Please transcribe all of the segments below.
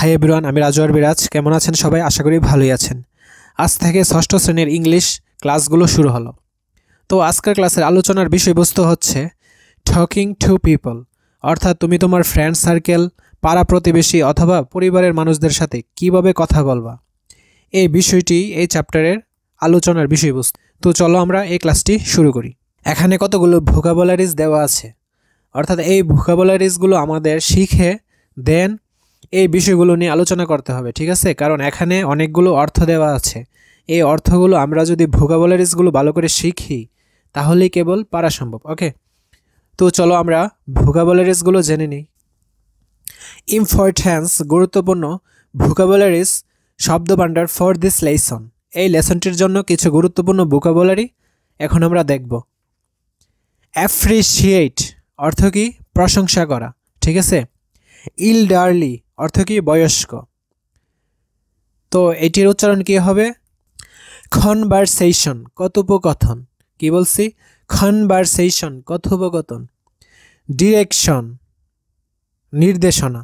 Hi everyone, আমি রাজু আর বিরাজ। কেমন আছেন সবাই? আশা করি ভালোই আছেন। আজ থেকে ষষ্ঠ শ্রেণীর ইংলিশ ক্লাসগুলো শুরু হলো। তো আজকের ক্লাসের আলোচনার বিষয়বস্তু হচ্ছে টকিং টু পিপল, অর্থাৎ তুমি তোমার ফ্রেন্ড সার্কেল, পাড়া প্রতিবেশী অথবা পরিবারের মানুষদের সাথে কিভাবে কথা বলবা, এই বিষয়টি এই চ্যাপ্টারের আলোচনার বিষয়বস্তু। তো চলো আমরা এই ক্লাসটি শুরু করি। এখানে কতগুলো ভোকাবুলারিজ দেওয়া আছে, অর্থাৎ এই ভোকাবুলারিজগুলো আমাদের শিখে দেন এই বিষয়গুলো নিয়ে আলোচনা করতে হবে, ঠিক আছে? কারণ এখানে অনেকগুলো অর্থ দেওয়া আছে। এই অর্থগুলো আমরা যদি ভোকাবুলারিজগুলো ভালো করে শিখি তাহলেই কেবল পারা সম্ভব। ওকে, তো চলো আমরা ভোকাবুলারিজগুলো জেনে নিই। ইম্পর্ট্যান্স, গুরুত্বপূর্ণ ভোকাবুলারিজ শব্দভাণ্ডার ফর দিস লেসন। এই লেসনটির জন্য কিছু গুরুত্বপূর্ণ ভোকাবুলারি এখন আমরা দেখব। অ্যাপ্রিশিয়েট অর্থ কি? প্রশংসা করা, ঠিক আছে? ইলডারলি অর্থ কি? বয়স্ক। তো এটির উচ্চারণ কি হবে? কনভারসেশন, কথোপকথন। কি বলছি? কনভারসেশন, কথোপকথন। ডিরেকশন, নির্দেশনা।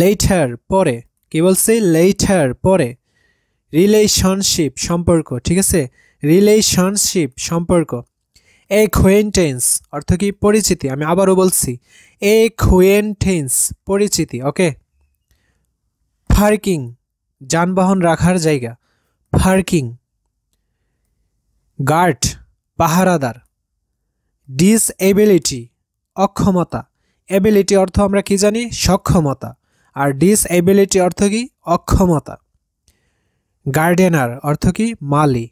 লেটার, পরে। কি বলছি? লেটার, পরে। রিলেশনশিপ, সম্পর্ক, ঠিক আছে? রিলেশনশিপ, সম্পর্ক। অ্যাকুয়েন্টেন্স অর্থ কি? পরিচিতি। আমি আবারও বলছি, অ্যাকুয়েন্টেন্স, পরিচিতি। ওকে। পার্কিং, যানবাহন রাখার জায়গা, পার্কিং। গার্ড, পাহারাদার। ডিসএবিলিটি, অক্ষমতা। এবিলিটি অর্থ আমরা কি জানি? সক্ষমতা। আর ডিসএবিলিটি অর্থ কি? অক্ষমতা। গার্ডেনার অর্থ কি? মালি।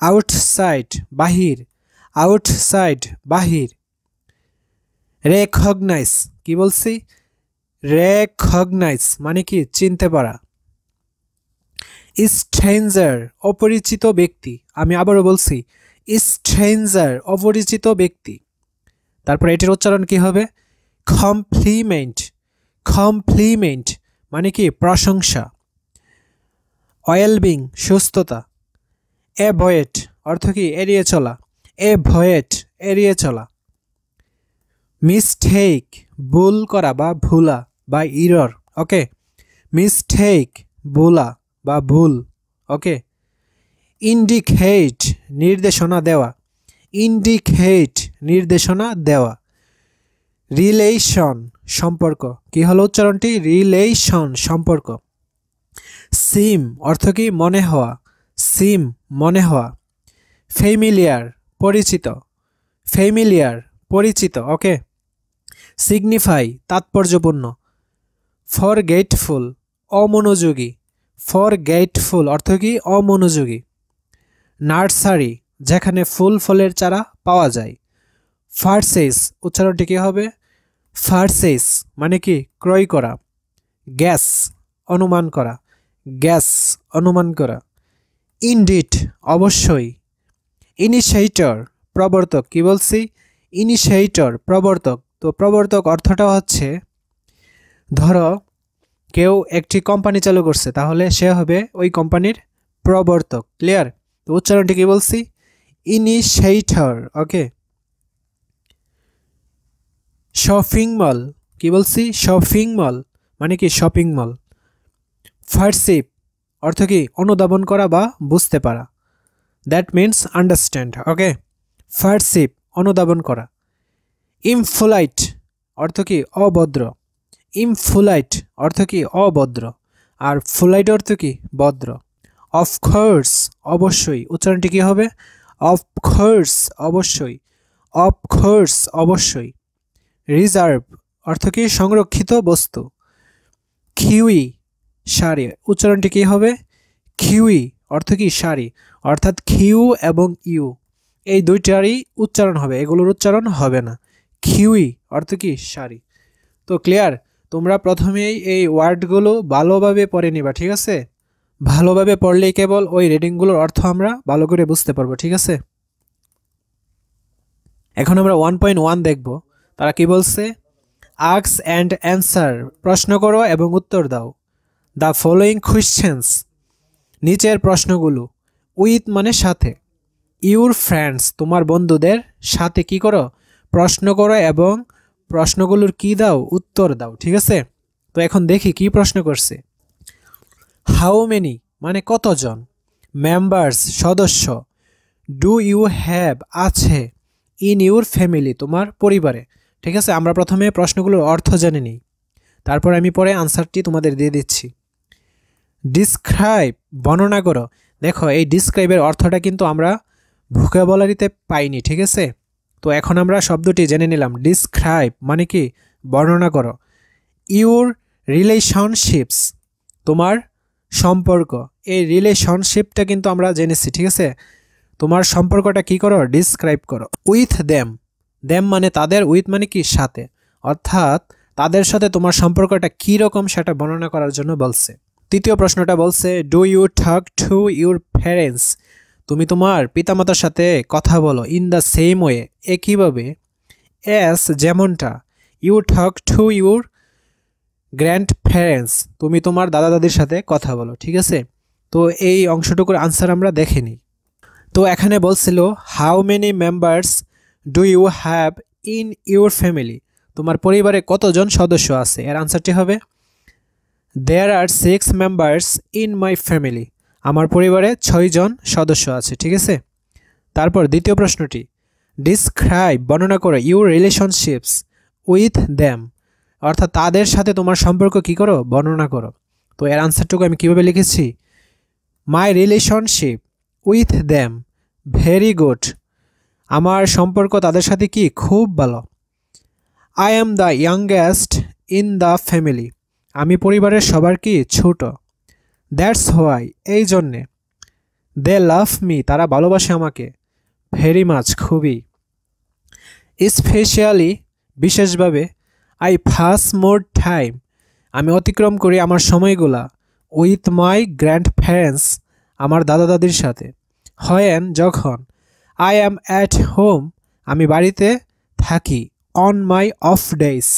আউটসাইড, বাহির। আউটসাইড, বাহির। রেকগনাইজ, কি বলছি? রেকগনাইজ মানে কি? চিনতে পারা। স্ট্রেঞ্জার, অপরিচিত ব্যক্তি। আমি আবারও বলছি, স্ট্রেঞ্জার, অপরিচিত ব্যক্তি। তারপর এটির উচ্চারণ কি হবে? কমপ্লিমেন্ট। কমপ্লিমেন্ট মানে কি? প্রশংসা। ওয়েলবিং, সুস্থতা। অ্যাভয়েড অর্থ কি? এড়িয়ে চলা। অ্যাভয়েড, এড়িয়ে চলা। মিস্টেক, ভুল করা বা ভুলা বা ইরর। ওকে, মিস্টেক, ভুলা বা ভুল। ওকে। ইন্ডিকেট, নির্দেশনা দেওয়া। ইন্ডিকেট, নির্দেশনা দেওয়া। রিলেশন, সম্পর্ক। কি হলো উচ্চারণটি? রিলেশন, সম্পর্ক। সিম অর্থ কি? মনে হওয়া। সিম, মনে হওয়া। ফ্যামিলিয়ার, পরিচিত। ফ্যামিলিয়ার, পরিচিত। ওকে। সিগনিফাই, তাৎপর্যপূর্ণ। ফরগেটফুল, অমনোযোগী। ফরগেটফুল অর্থ কি? অমনোযোগী। নার্সারি, যেখানে ফুল ফলের চারা পাওয়া যায়। ফার্সেস, উচ্চারণটি কি হবে? ফার্সেস মানে কি? ক্রয় করা। গ্যাস, অনুমান করা। গ্যাস, অনুমান করা। ইনডিড, অবশ্যই। ইনিশিয়েটর, প্রবর্তক। কি বলছি? ইনিশিয়েটর, প্রবর্তক। তো প্রবর্তক অর্থটা হচ্ছে, ধরো কেউ একটি কোম্পানি চালু করছে, তাহলে সে হবে ওই কোম্পানির প্রবর্তক। ক্লিয়ার? তো উচ্চারণটি কি বলছি? ইনিশিয়েটর। ওকে। শপিং মল, কি বলছি? শপিং মল মানে কি? Shopping mall. ফারসিপ অর্থ কি? অনুধাবন করা বা বুঝতে পারা। That means understand. ওকে। ফারসিপ, অনুধাবন করা। ইমফোলাইট অর্থ কি? অভদ্র। ইমফোলাইট অর্থ কি? অভদ্র। আর ফুলাইট অর্থ কি? ভদ্র। অফকোর্স, অবশ্যই। উচ্চারণটি কি হবে? অফকোর্স, অবশ্যই। অফকোর্স, অবশ্যই। রিজার্ভ অর্থ কি? সংরক্ষিত বস্তু। কিউই, সারি। উচ্চারণটি কি হবে? কিউই অর্থ কি? সারি। অর্থাৎ কিউ এবং ইউ এই দুইটারই উচ্চারণ হবে, এগুলোর উচ্চারণ হবে না। কিউই অর্থ কি? সারি। তো ক্লিয়ার? তোমরা প্রথমেই এই ওয়ার্ডগুলো ভালোভাবে পড়ে নিবা, ঠিক আছে? ভালোভাবে পড়লেই কেবল ওই রিডিংগুলোর অর্থ আমরা ভালো করে বুঝতে পারবো, ঠিক আছে? এখন আমরা 1.1 দেখব। তারা কি বলছে? আস্ক অ্যান্ড অ্যান্সার, প্রশ্ন করো এবং উত্তর দাও। দ্য ফলোয়িং কোয়েশ্চেন্স, নিচের প্রশ্নগুলো। উইথ মানে সাথে। ইউর ফ্রেন্ডস, তোমার বন্ধুদের সাথে কি করো? প্রশ্ন করো এবং প্রশ্নগুলোর কি দাও? উত্তর দাও, ঠিক আছে? তো এখন দেখি কি প্রশ্ন করছে। হাউ মেনি মানে কতজন, মেম্বার্স সদস্য, ডু ইউ হ্যাভ আছে, ইন ইউর ফ্যামিলি তোমার পরিবারে। ঠিক আছে, আমরা প্রথমে প্রশ্নগুলোর অর্থ জেনে নিই, তারপর আমি পরে আনসারটি তোমাদের দিয়ে দিচ্ছি। ডিসক্রাইব বর্ণনা করো। দেখো এই ডিসক্রাইবের অর্থটা কিন্তু আমরা ভোকাবুলারিতে পাইনি, ঠিক আছে। তো এখন আমরা শব্দটি জেনে নিলাম। ডিসক্রাইব মানে কি বর্ণনা করো। ইউর রিলেশনশিপস তোমার সম্পর্ক, এই রিলেশনশিপটা কিন্তু আমরা জেনেছি, ঠিক আছে। তোমার সম্পর্কটা কি করো, ডিসক্রাইব করো। উইথ দেম, দেম মানে তাদের, উইথ মানে কি সাথে, অর্থাৎ তাদের সাথে তোমার সম্পর্কটা কী রকম সেটা বর্ণনা করার জন্য বলছে। তৃতীয় প্রশ্নটা বলছে do you talk to your parents, তুমি তোমার পিতামাতার সাথে কথা বলো ইন দ্য সেম ওয়ে একইভাবে, অ্যাস যেমনটা, you talk to your grandparents তুমি তোমার দাদা দাদির সাথে কথা বলো, ঠিক আছে। তো এই অংশটুকুর আনসার আমরা দেখে নিই। তো এখানে বলছিল how many members do you have in your family, তোমার পরিবারে কতজন সদস্য আছে। এর আনসারটি হবে there are 6 members in my family, আমার পরিবারে 6 জন সদস্য আছে, ঠিক আছে। তারপর দ্বিতীয় প্রশ্নটি ডিসক্রাইব বর্ণনা করো ইউর রিলেশনশিপস উইথ দ্যাম, অর্থাৎ তাদের সাথে তোমার সম্পর্ক কি করো, বর্ণনা করো। তো এর আনসারটুকু আমি কীভাবে লিখেছি, my relationship with them very good, আমার সম্পর্ক তাদের সাথে কি খুব ভালো। I am the youngest in the family, আমি পরিবারের সবার কি ছোট। দ্যাটস হোয়াই, এই জন্যে। দে লাভ মি, তারা ভালোবাসে আমাকে। ভেরি মাচ, খুবই। স্পেশালি, বিশেষভাবে। আই পাস মোর টাইম, আমি অতিক্রম করি আমার সময়গুলা উইথ মাই গ্র্যান্ড প্যারেন্টস, আমার দাদা দাদির সাথে। হোয়েন, যখন। আই অ্যাম অ্যাট হোম, আমি বাড়িতে থাকি। অন মাই অফ ডেইস,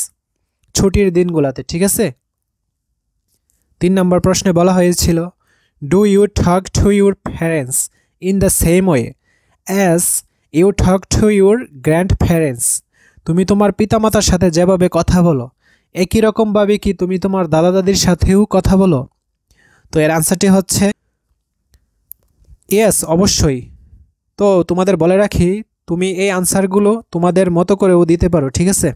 ছুটির দিনগুলোতে, ঠিক আছে। 3 নম্বর প্রশ্নে বলা হয়েছিল do you talk to your parents in the same way as you talk to your grandparents, তুমি তোমার পিতামাতার সাথে যেভাবে কথা বলো একই রকমভাবে কি তুমি তোমার দাদা দাদির সাথেও কথা বলো। তো এর আনসারটি হচ্ছে ইয়েস, অবশ্যই। তো তোমাদের বলে রাখি তুমি এই আনসারগুলো তোমাদের মতো করেও দিতে পারো, ঠিক আছে।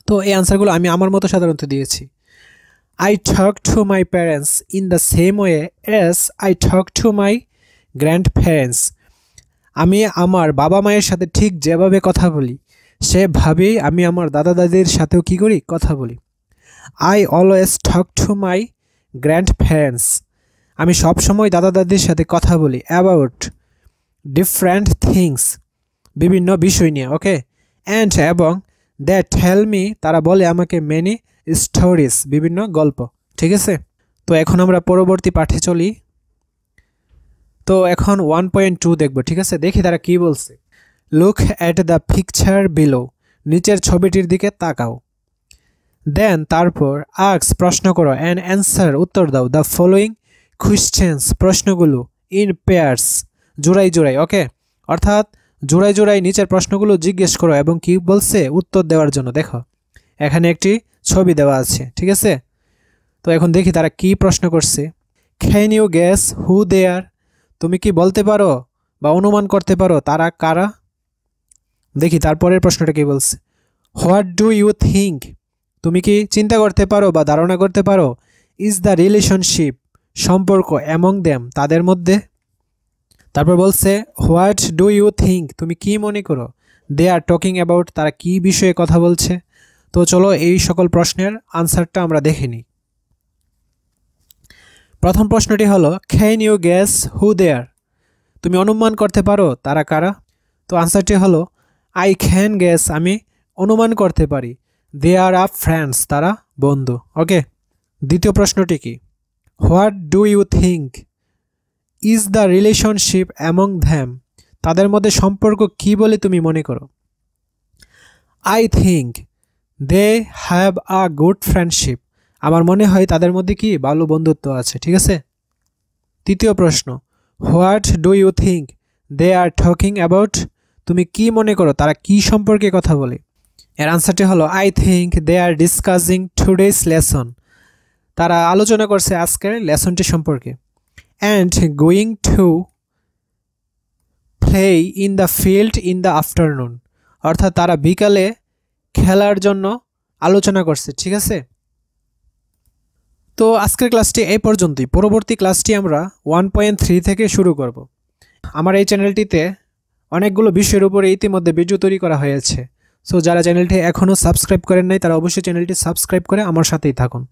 তো এই আনসারগুলো আমি আমার মতো সাধারণত দিয়েছি। I talk to my parents in the same way as I talk to my grand parents, আমি আমার বাবা মায়ের সাথে ঠিক যেভাবে কথা বলি সেভাবেই আমি আমার দাদা দাদির সাথেও কী করি, কথা বলি। I always talk to my grand parents, আমি সবসময় দাদা দাদির সাথে কথা বলি অ্যাবাউট ডিফারেন্ট থিংস, বিভিন্ন বিষয় নিয়ে, ওকে। অ্যান্ড এবং দ্যাট টেল মি, তারা বলে আমাকে মেনি স্টোরিজ, বিভিন্ন গল্প, ঠিক আছে। তো এখন আমরা পরবর্তী পাঠে চলি। তো এখন 1.2 দেখব, ঠিক আছে। দেখি তারা কি বলছে। Look at the picture below, নিচের ছবিটির দিকে তাকাও। দেন তারপর আস্ক প্রশ্ন করো, অ্যান্ড অ্যান্সার উত্তর দাও, দ্য ফলোয়িং কোয়েশ্চেন্স প্রশ্নগুলো, ইন পেয়ার্স জোড়াই জোড়াই, ওকে। অর্থাৎ জোড়াই জোড়াই নিচের প্রশ্নগুলো জিজ্ঞেস করো এবং কি বলছে উত্তর দেওয়ার জন্য। দেখো এখানে একটি ছবি দেওয়া আছে, ঠিক আছে। তো এখন দেখি তারা কি প্রশ্ন করছে। ক্যান ইউ গেস হু দে আর, তুমি কি বলতে পারো বা অনুমান করতে পারো তারা কারা। দেখি তারপরের প্রশ্নটা কি বলছে। হোয়াট ডু ইউ থিঙ্ক, তুমি কি চিন্তা করতে পারো বা ধারণা করতে পারো, ইজ দ্য রিলেশনশিপ সম্পর্ক, অ্যামং দেম তাদের মধ্যে। তারপর বলছে হোয়াট ডু ইউ থিঙ্ক, তুমি কি মনে করো, দে আর টকিং অ্যাবাউট, তারা কি বিষয়ে কথা বলছে। তো চলো এই সকল প্রশ্নের আনসারটা আমরা দেখে নিই। প্রথম প্রশ্নটি হলো ক্যান ইউ গেস হু দে আর, তুমি অনুমান করতে পারো তারা কারা। তো আনসারটি হলো আই ক্যান গেস, আমি অনুমান করতে পারি, দে আর আ ফ্রেন্ডস, তারা বন্ধু, ওকে। দ্বিতীয় প্রশ্নটি কি, what do you think is the relationship among them, তাদের মধ্যে সম্পর্ক কি বলে তুমি মনে করো। I think they have a good friendship, আমার মনে হয় তাদের মধ্যে কি ভালো বন্ধুত্ব আছে, ঠিক আছে। তৃতীয় প্রশ্ন what do you think they are talking about, তুমি কি মনে করো তারা কি সম্পর্কে কথা বলে। এর আনসারটি হলো I think they are discussing today's lesson, তারা আলোচনা করছে আজকের লেসনটি সম্পর্কে। And going to play in the field in the afternoon, অর্থাৎ তারা বিকালে খেলার জন্য আলোচনা করছে। ঠিক আছে, তো আজকের ক্লাসটি এই পর্যন্তই। পরবর্তী ক্লাসটি আমরা 1.3 থেকে শুরু করব। আমার এই চ্যানেলটিতে অনেকগুলো বিষয়ের উপরে ইতিমধ্যে ভিডিও তৈরি করা হয়েছে। সো যারা চ্যানেলটি এখনও সাবস্ক্রাইব করেন নাই তারা অবশ্যই চ্যানেলটি সাবস্ক্রাইব করে আমার সাথেই থাকুন।